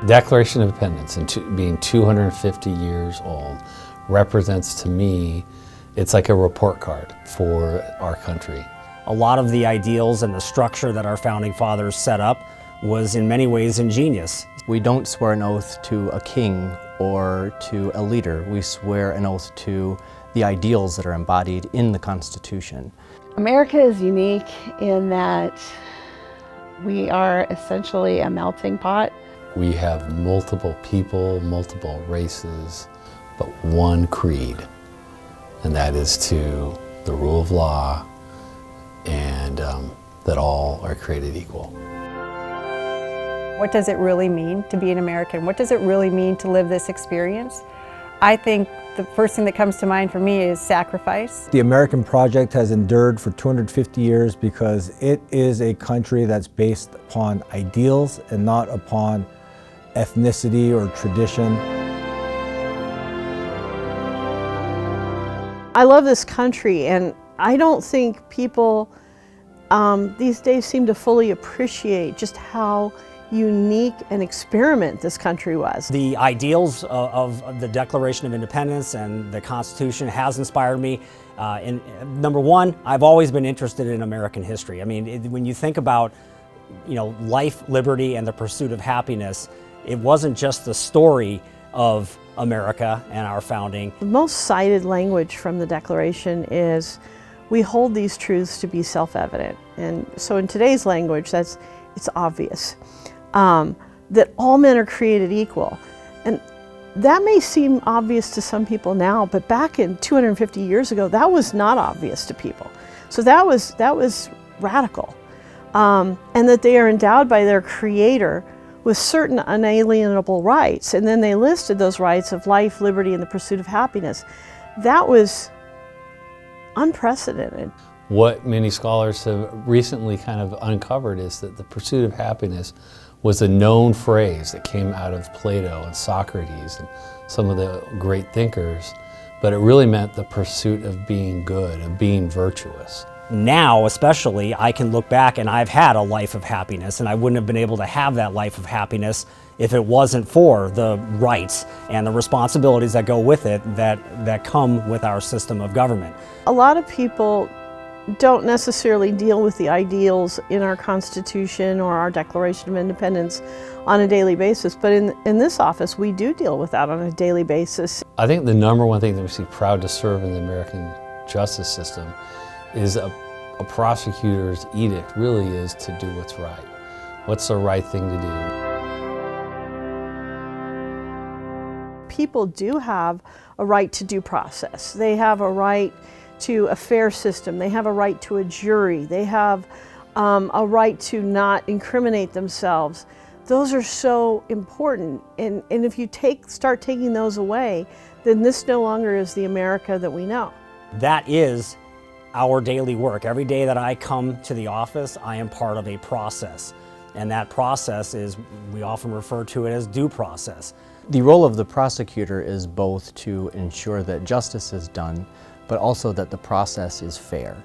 Declaration of Independence and being 250 years old represents to me, it's like a report card for our country. A lot of the ideals and the structure that our founding fathers set up was in many ways ingenious. We don't swear an oath to a king or to a leader. We swear an oath to the ideals that are embodied in the Constitution. America is unique in that we are essentially a melting pot. We have multiple people, multiple races, but one creed, and that is to the rule of law and that all are created equal. What does it really mean to be an American? What does it really mean to live this experience? I think the first thing that comes to mind for me is sacrifice. The American project has endured for 250 years because it is a country that's based upon ideals and not upon ethnicity or tradition. I love this country, and I don't think people these days seem to fully appreciate just how unique an experiment this country was. The ideals of the Declaration of Independence and the Constitution has inspired me. Number one, I've always been interested in American history. I mean, when you think about, life, liberty, and the pursuit of happiness, it wasn't just the story of America and our founding. The most cited language from the Declaration is, we hold these truths to be self-evident. And so in today's language, it's obvious. That all men are created equal. And that may seem obvious to some people now, but back in 250 years ago, that was not obvious to people. So that was radical. And that they are endowed by their Creator with certain unalienable rights. And then they listed those rights of life, liberty, and the pursuit of happiness. That was unprecedented. What many scholars have recently kind of uncovered is that the pursuit of happiness was a known phrase that came out of Plato and Socrates and some of the great thinkers, but it really meant the pursuit of being good, of being virtuous. Now, especially, I can look back and I've had a life of happiness, and I wouldn't have been able to have that life of happiness if it wasn't for the rights and the responsibilities that go with it that come with our system of government. A lot of people don't necessarily deal with the ideals in our Constitution or our Declaration of Independence on a daily basis, but in this office we do deal with that on a daily basis. I think the number one thing that we see proud to serve in the American justice system is a prosecutor's edict really is to do what's right. What's the right thing to do? People do have a right to due process. They have a right to a fair system. They have a right to a jury. They have a right to not incriminate themselves. Those are so important. And if you start taking those away, then this no longer is the America that we know. That is our daily work. Every day that I come to the office, I am part of a process. And that process is, we often refer to it as due process. The role of the prosecutor is both to ensure that justice is done, but also that the process is fair.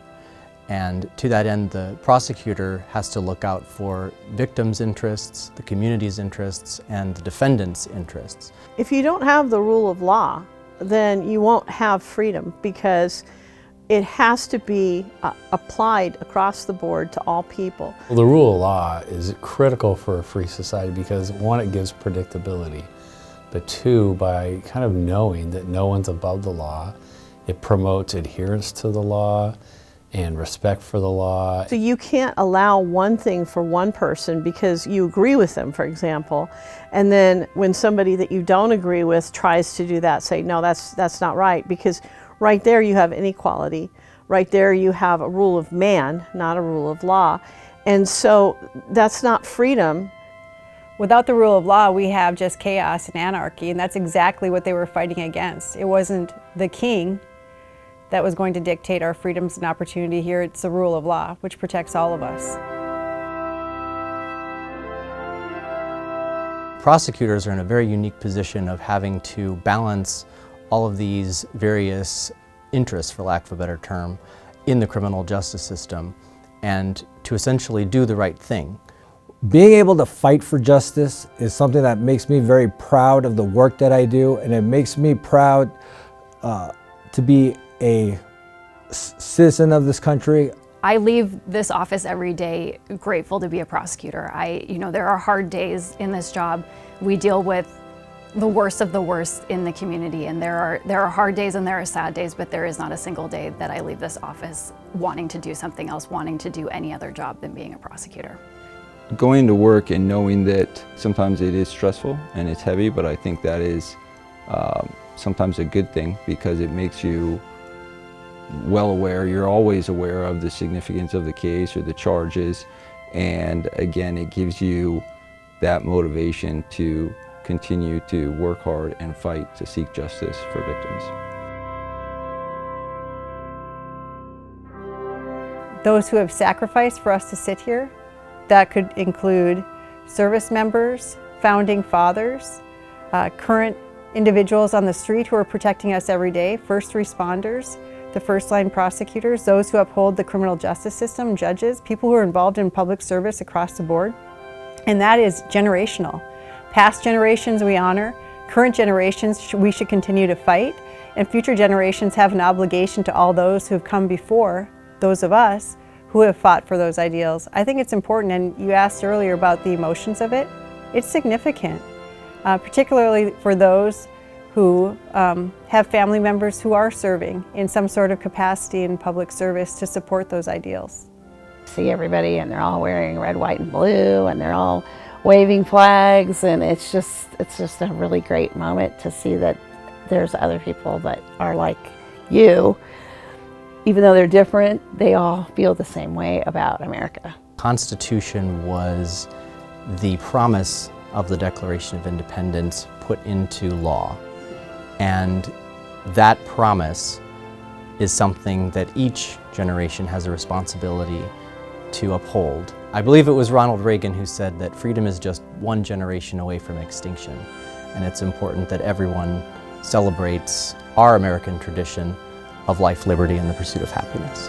And to that end, the prosecutor has to look out for victims' interests, the community's interests, and the defendant's interests. If you don't have the rule of law, then you won't have freedom, because it has to be applied across the board to all people. Well, the rule of law is critical for a free society because one, it gives predictability, but two, by kind of knowing that no one's above the law, it promotes adherence to the law and respect for the law. So you can't allow one thing for one person because you agree with them, for example, and then when somebody that you don't agree with tries to do that, say, no, that's not right, because right there you have inequality. Right there you have a rule of man, not a rule of law. And so that's not freedom. Without the rule of law, we have just chaos and anarchy, and that's exactly what they were fighting against. It wasn't the king that was going to dictate our freedoms and opportunity here. It's the rule of law, which protects all of us. Prosecutors are in a very unique position of having to balance all of these various interests, for lack of a better term, in the criminal justice system, and to essentially do the right thing. Being able to fight for justice is something that makes me very proud of the work that I do, and it makes me proud to be a citizen of this country. I leave this office every day grateful to be a prosecutor. There are hard days in this job. We deal with the worst of the worst in the community, and there are hard days and there are sad days, but there is not a single day that I leave this office wanting to do something else, wanting to do any other job than being a prosecutor. Going to work and knowing that sometimes it is stressful and it's heavy, but I think that is sometimes a good thing because it makes you well aware. You're always aware of the significance of the case or the charges, and again, it gives you that motivation to continue to work hard and fight to seek justice for victims. Those who have sacrificed for us to sit here, that could include service members, founding fathers, current individuals on the street who are protecting us every day, first responders, the first-line prosecutors, those who uphold the criminal justice system, judges, people who are involved in public service across the board. And that is generational. Past generations we honor, current generations we should continue to fight, and future generations have an obligation to all those who have come before, those of us who have fought for those ideals. I think it's important, and you asked earlier about the emotions of it. It's significant, particularly for those who have family members who are serving in some sort of capacity in public service to support those ideals. See everybody and they're all wearing red, white, and blue, and they're all waving flags, and it's just a really great moment to see that there's other people that are like you. Even though they're different, they all feel the same way about America. Constitution was the promise of the Declaration of Independence put into law. And that promise is something that each generation has a responsibility to uphold. I believe it was Ronald Reagan who said that freedom is just one generation away from extinction. And it's important that everyone celebrates our American tradition of life, liberty, and the pursuit of happiness.